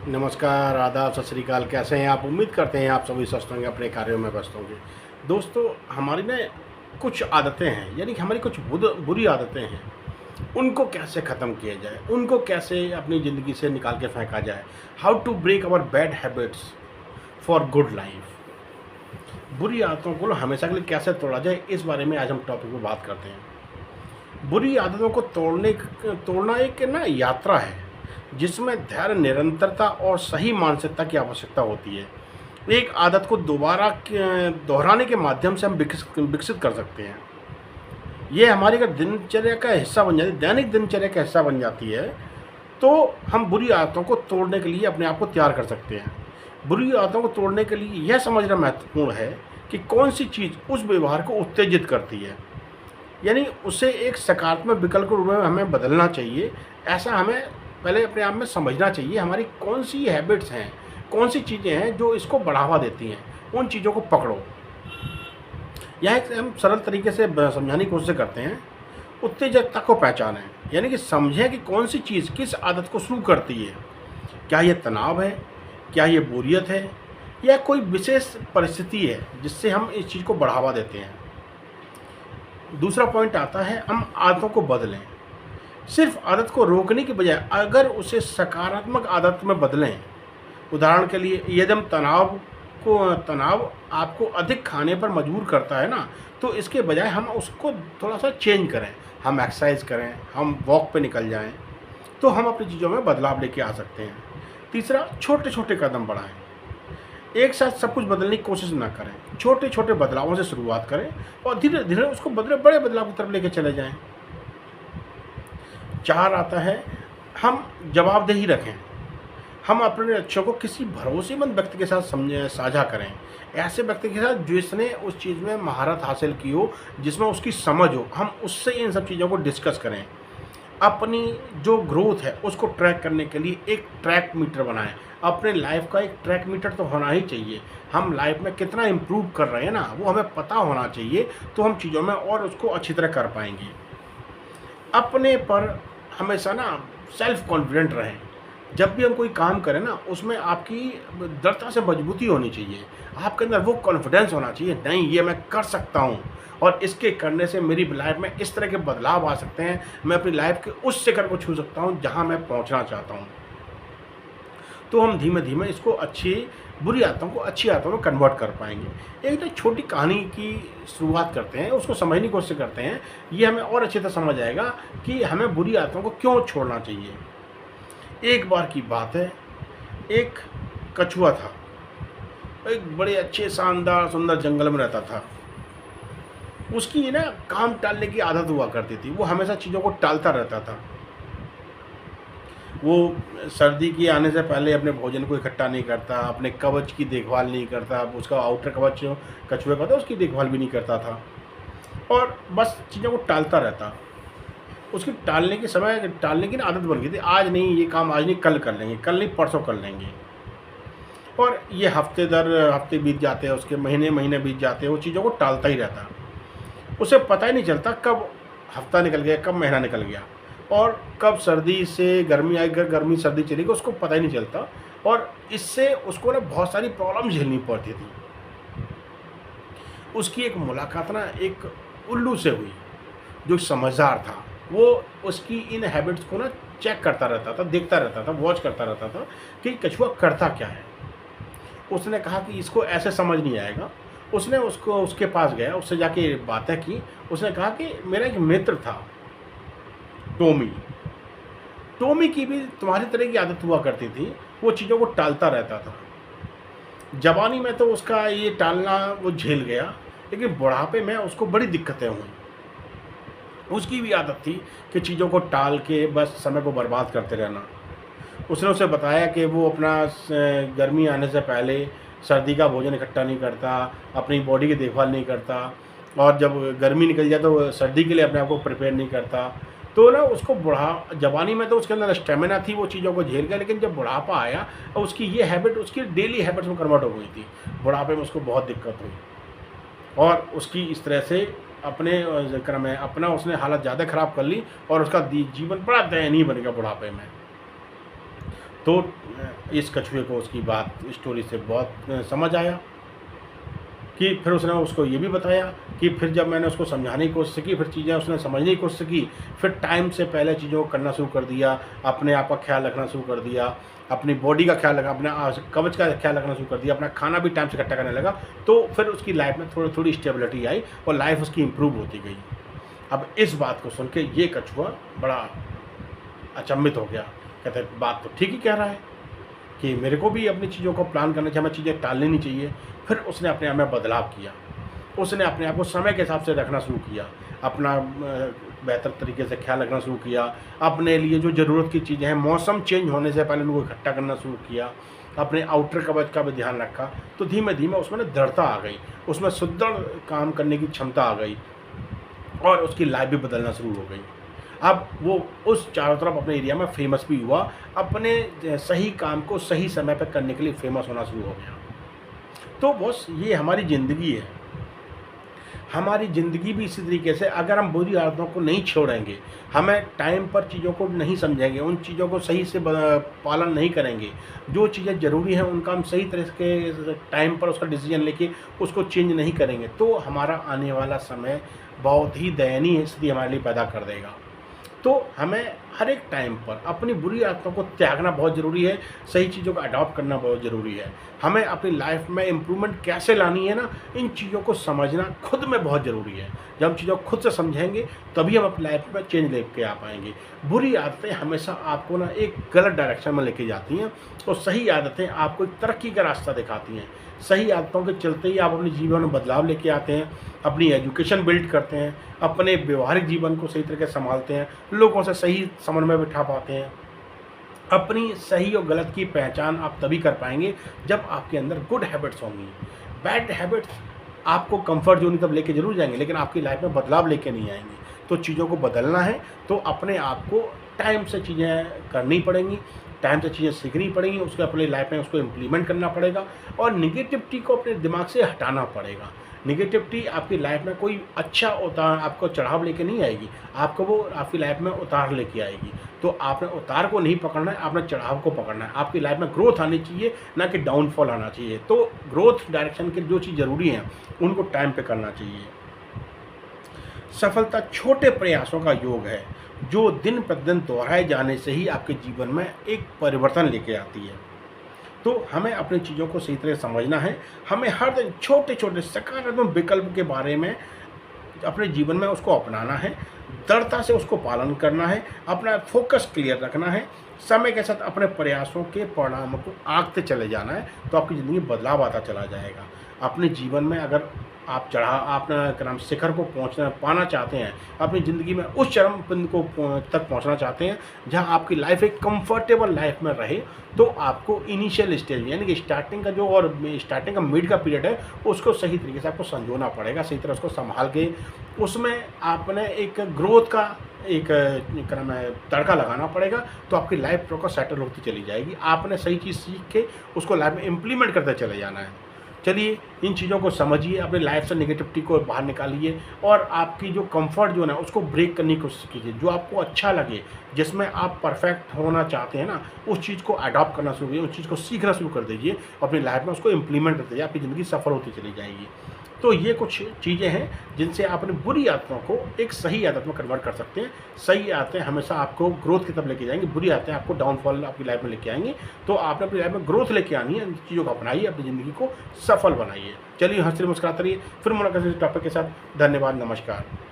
नमस्कार, आदाब, सत श्री अकाल। कैसे हैं आप? उम्मीद करते हैं आप सभी स्वस्थ होंगे, अपने कार्यों में व्यस्त होंगे। दोस्तों, हमारी ना कुछ आदतें हैं, यानी कि हमारी कुछ बुरी आदतें हैं, उनको कैसे ख़त्म किया जाए, उनको कैसे अपनी ज़िंदगी से निकाल के फेंका जाए। How to break our bad habits for good life. बुरी आदतों को हमेशा के लिए कैसे तोड़ा जाए, इस बारे में आज हम टॉपिक में बात करते हैं। बुरी आदतों को तोड़ना एक ना यात्रा है, जिसमें धैर्य, निरंतरता और सही मानसिकता की आवश्यकता होती है। एक आदत को दोबारा दोहराने के माध्यम से हम विकसित कर सकते हैं। ये हमारी अगर दिनचर्या का हिस्सा बन जाती है, दैनिक दिनचर्या का हिस्सा बन जाती है, तो हम बुरी आदतों को तोड़ने के लिए अपने आप को तैयार कर सकते हैं। बुरी आदतों को तोड़ने के लिए यह समझना महत्वपूर्ण है कि कौन सी चीज़ उस व्यवहार को उत्तेजित करती है, यानी उसे एक सकारात्मक विकल्प के रूप में हमें बदलना चाहिए। ऐसा हमें पहले अपने आप में समझना चाहिए, हमारी कौन सी हैबिट्स हैं, कौन सी चीज़ें हैं जो इसको बढ़ावा देती हैं, उन चीज़ों को पकड़ो। यह एक हम सरल तरीके से समझाने की कोशिश करते हैं। उत्तेजकता को पहचानें, यानी कि समझें कि कौन सी चीज़ किस आदत को शुरू करती है। क्या ये तनाव है, क्या ये बोरियत है, या कोई विशेष परिस्थिति है जिससे हम इस चीज़ को बढ़ावा देते हैं। दूसरा पॉइंट आता है, हम आदतों को बदलें। सिर्फ आदत को रोकने की बजाय अगर उसे सकारात्मक आदत में बदलें, उदाहरण के लिए यदि हम तनाव आपको अधिक खाने पर मजबूर करता है ना, तो इसके बजाय हम उसको थोड़ा सा चेंज करें, हम एक्सरसाइज करें, हम वॉक पे निकल जाएं, तो हम अपनी चीज़ों में बदलाव लेके आ सकते हैं। तीसरा, छोटे छोटे कदम बढ़ाएं। एक साथ सब कुछ बदलने की कोशिश ना करें, छोटे छोटे बदलावों से शुरुआत करें और धीरे धीरे उसको बड़े बदलाव की तरफ लेके चले जाएं। 4 आता है, हम जवाबदेही रखें। हम अपने लक्ष्यों को किसी भरोसेमंद व्यक्ति के साथ साझा करें। ऐसे व्यक्ति के साथ जिसने उस चीज़ में महारत हासिल की हो, जिसमें उसकी समझ हो, हम उससे इन सब चीज़ों को डिस्कस करें। अपनी जो ग्रोथ है उसको ट्रैक करने के लिए एक ट्रैक मीटर बनाएं। अपने लाइफ का एक ट्रैक मीटर तो होना ही चाहिए। हम लाइफ में कितना इम्प्रूव कर रहे हैं ना, वो हमें पता होना चाहिए, तो हम चीज़ों में और उसको अच्छी तरह कर पाएंगे। अपने पर हमेशा ना सेल्फ कॉन्फिडेंट रहें। जब भी हम कोई काम करें ना, उसमें आपकी दृढ़ता से मजबूती होनी चाहिए। आपके अंदर वो कॉन्फिडेंस होना चाहिए, नहीं ये मैं कर सकता हूँ और इसके करने से मेरी लाइफ में इस तरह के बदलाव आ सकते हैं। मैं अपनी लाइफ के उस शिखर को छू सकता हूँ जहाँ मैं पहुँचना चाहता हूँ। तो हम धीमे धीमे इसको बुरी आदतों को अच्छी आदतों में कन्वर्ट कर पाएंगे। एक तो छोटी कहानी की शुरुआत करते हैं, उसको समझने की कोशिश करते हैं। ये हमें और अच्छी तरह समझ आएगा कि हमें बुरी आदतों को क्यों छोड़ना चाहिए। एक बार की बात है, एक कछुआ था, एक बड़े अच्छे शानदार सुंदर जंगल में रहता था। उसकी ना काम टालने की आदत हुआ करती थी, वो हमेशा चीज़ों को टालता रहता था। वो सर्दी के आने से पहले अपने भोजन को इकट्ठा नहीं करता, अपने कवच की देखभाल नहीं करता, उसका आउटर कवच जो कछुए का था उसकी देखभाल भी नहीं करता था, और बस चीज़ों को टालता रहता। उसकी टालने की ना आदत बन गई थी। आज नहीं ये काम, आज नहीं कल कर लेंगे, कल नहीं परसों कर लेंगे। और ये हफ्ते दर हफ्ते बीत जाते हैं, उसके महीने महीने बीत जाते हैं, वो चीज़ों को टालता ही रहता। उसे पता ही नहीं चलता कब हफ्ता निकल गया, कब महीना निकल गया, और कब सर्दी से गर्मी आई, गर्मी सर्दी चली गई, उसको पता ही नहीं चलता। और इससे उसको ना बहुत सारी प्रॉब्लम झेलनी पड़ती थी। उसकी एक मुलाकात ना एक उल्लू से हुई, जो समझदार था। वो उसकी इन हैबिट्स को ना चेक करता रहता था, देखता रहता था, वॉच करता रहता था कि कछुआ करता क्या है। उसने कहा कि इसको ऐसे समझ नहीं आएगा। उसने उसके पास गया, उससे जाके बातें की। उसने कहा कि मेरा एक मित्र था टॉमी, टॉमी की भी तुम्हारी तरह की आदत हुआ करती थी, वो चीज़ों को टालता रहता था। जवानी में तो उसका ये टालना वो झेल गया, लेकिन बुढ़ापे में उसको बड़ी दिक्कतें हुई। उसकी भी आदत थी कि चीज़ों को टाल के बस समय को बर्बाद करते रहना। उसने उसे बताया कि वो अपना गर्मी आने से पहले सर्दी का भोजन इकट्ठा नहीं करता, अपनी बॉडी की देखभाल नहीं करता, और जब गर्मी निकल जाए तो सर्दी के लिए अपने आप को प्रिपेयर नहीं करता। तो ना उसको जवानी में तो उसके अंदर स्टेमिना थी, वो चीज़ों को झेल गया, लेकिन जब बुढ़ापा आया और उसकी ये हैबिट उसकी डेली हैबिट्स में कन्वर्ट हो गई थी। बुढ़ापे में उसको बहुत दिक्कत हुई, और उसकी इस तरह से अपने ज़िक्र में अपना उसने हालत ज़्यादा ख़राब कर ली, और उसका जीवन बड़ा दयनीय बन गया बुढ़ापे में। तो इस कछुए को उसकी बात स्टोरी से बहुत समझ आया कि फिर उसने उसको ये भी बताया कि फिर जब मैंने उसको समझाने की कोशिश की, फिर चीज़ें उसने समझने की कोशिश की, फिर टाइम से पहले चीज़ों को करना शुरू कर दिया, अपने आप का ख्याल रखना शुरू कर दिया, अपनी बॉडी का ख्याल रखा, अपने कवच का ख्याल रखना शुरू कर दिया, अपना खाना भी टाइम से इकट्ठा करने लगा, तो फिर उसकी लाइफ में थोड़ी थोड़ी स्टेबिलिटी आई और लाइफ उसकी इम्प्रूव होती गई। अब इस बात को सुन के ये कछुआ बड़ा अचंभित हो गया, कहते बात तो ठीक ही कह रहा है कि मेरे को भी अपनी चीज़ों को प्लान करना चाहिए, हमें चीज़ें टालनी नहीं चाहिए। फिर उसने अपने आप में बदलाव किया, उसने अपने आप को समय के हिसाब से रखना शुरू किया, अपना बेहतर तरीके से ख्याल रखना शुरू किया, अपने लिए जो ज़रूरत की चीज़ें हैं मौसम चेंज होने से पहले उनको इकट्ठा करना शुरू किया, अपने आउटर कवच का भी ध्यान रखा। तो धीमे धीमे उसमें ना दृढ़ता आ गई, उसमें सुदृढ़ काम करने की क्षमता आ गई और उसकी लाइफ भी बदलना शुरू हो गई। अब वो उस चारों तरफ अपने एरिया में फेमस भी हुआ, अपने सही काम को सही समय पर करने के लिए फेमस होना शुरू हो गया। तो बस ये हमारी ज़िंदगी है, हमारी ज़िंदगी भी इसी तरीके से अगर हम बुरी आदतों को नहीं छोड़ेंगे, हमें टाइम पर चीज़ों को नहीं समझेंगे, उन चीज़ों को सही से पालन नहीं करेंगे, जो चीज़ें ज़रूरी हैं उनका हम सही तरह के टाइम पर उसका डिसीजन लेके उसको चेंज नहीं करेंगे, तो हमारा आने वाला समय बहुत ही दयनीय स्थिति हमारे लिए पैदा कर देगा। तो हमें हर एक टाइम पर अपनी बुरी आदतों को त्यागना बहुत ज़रूरी है, सही चीज़ों को अडॉप्ट करना बहुत ज़रूरी है। हमें अपनी लाइफ में इम्प्रूवमेंट कैसे लानी है ना, इन चीज़ों को समझना खुद में बहुत ज़रूरी है। जब हम चीज़ों को खुद से समझेंगे तभी हम अपनी लाइफ में चेंज लेके आ पाएंगे। बुरी आदतें हमेशा आपको ना एक गलत डायरेक्शन में लेके जाती हैं और सही आदतें आपको एक तरक्की का रास्ता दिखाती हैं। सही आदतों के चलते ही आप अपने जीवन में बदलाव लेके आते हैं, अपनी एजुकेशन बिल्ड करते हैं, अपने व्यवहारिक जीवन को सही तरीके से संभालते हैं, लोगों से सही समन्वय बिठा पाते हैं। अपनी सही और गलत की पहचान आप तभी कर पाएंगे जब आपके अंदर गुड हैबिट्स होंगी। बैड हैबिट्स आपको कंफर्ट जोन तब लेके जरूर जाएंगे, लेकिन आपकी लाइफ में बदलाव लेके नहीं आएंगे। तो चीज़ों को बदलना है तो अपने आप को टाइम से चीज़ें करनी पड़ेंगी, टाइम से चीज़ें सीखनी पड़ेंगी, उसको अपनी लाइफ में उसको इम्प्लीमेंट करना पड़ेगा और निगेटिविटी को अपने दिमाग से हटाना पड़ेगा। निगेटिविटी आपकी लाइफ में कोई अच्छा उतार आपको चढ़ाव लेके नहीं आएगी, आपको वो आपकी लाइफ में उतार लेके आएगी। तो आपने उतार को नहीं पकड़ना है, आपने चढ़ाव को पकड़ना है। आपकी लाइफ में ग्रोथ आनी चाहिए, ना कि डाउनफॉल आना चाहिए। तो ग्रोथ डायरेक्शन के जो चीज़ ज़रूरी हैं उनको टाइम पे करना चाहिए। सफलता छोटे प्रयासों का योग है जो दिन प्रतिदिन दोहराए जाने से ही आपके जीवन में एक परिवर्तन लेके आती है। तो हमें अपनी चीज़ों को सही तरह समझना है, हमें हर दिन छोटे छोटे सकारात्मक विकल्प के बारे में अपने जीवन में उसको अपनाना है, दृढ़ता से उसको पालन करना है, अपना फोकस क्लियर रखना है, समय के साथ अपने प्रयासों के परिणामों को आंकते चले जाना है। तो आपकी ज़िंदगी में बदलाव आता चला जाएगा। अपने जीवन में अगर आप क्या नाम शिखर को पाना चाहते हैं, अपनी ज़िंदगी में उस चरम बिंदु को तक पहुंचना चाहते हैं जहां आपकी लाइफ एक कंफर्टेबल लाइफ में रहे, तो आपको इनिशियल स्टेज यानी कि स्टार्टिंग का जो और स्टार्टिंग का मिड का पीरियड है उसको सही तरीके से आपको संजोना पड़ेगा, सही तरह उसको संभाल के उसमें आपने एक ग्रोथ का एक क्या नाम है तड़का लगाना पड़ेगा। तो आपकी लाइफ प्रॉपर सेटल होती चली जाएगी। आपने सही चीज़ सीख के उसको लाइफ में इम्प्लीमेंट करते चले जाना है। चलिए इन चीज़ों को समझिए, अपने लाइफ से नेगेटिविटी को बाहर निकालिए और आपकी जो कंफर्ट जोन है उसको ब्रेक करने की कोशिश कीजिए। जो आपको अच्छा लगे, जिसमें आप परफेक्ट होना चाहते हैं ना, उस चीज़ को अडॉप्ट करना शुरू कीजिए, उस चीज़ को सीखना शुरू कर दीजिए, अपनी लाइफ में उसको इम्प्लीमेंट करते जाइए, आपकी ज़िंदगी सफल होती चली जाएगी। तो ये कुछ चीज़ें हैं जिनसे आप अपनी बुरी आदतों को एक सही आदत में कन्वर्ट कर सकते हैं। सही आदतें हमेशा आपको ग्रोथ की तरफ लेके जाएंगी, बुरी आदतें आपको डाउनफॉल आपकी लाइफ में लेके आएंगी। तो आपने अपनी लाइफ में ग्रोथ लेके आनी है, इन चीज़ों को अपनाइए, अपनी ज़िंदगी को सफल बनाइए। चलिए हंसते मुस्कुराते रहिए। फिर मुलाकात इस टॉपिक के साथ। धन्यवाद, नमस्कार।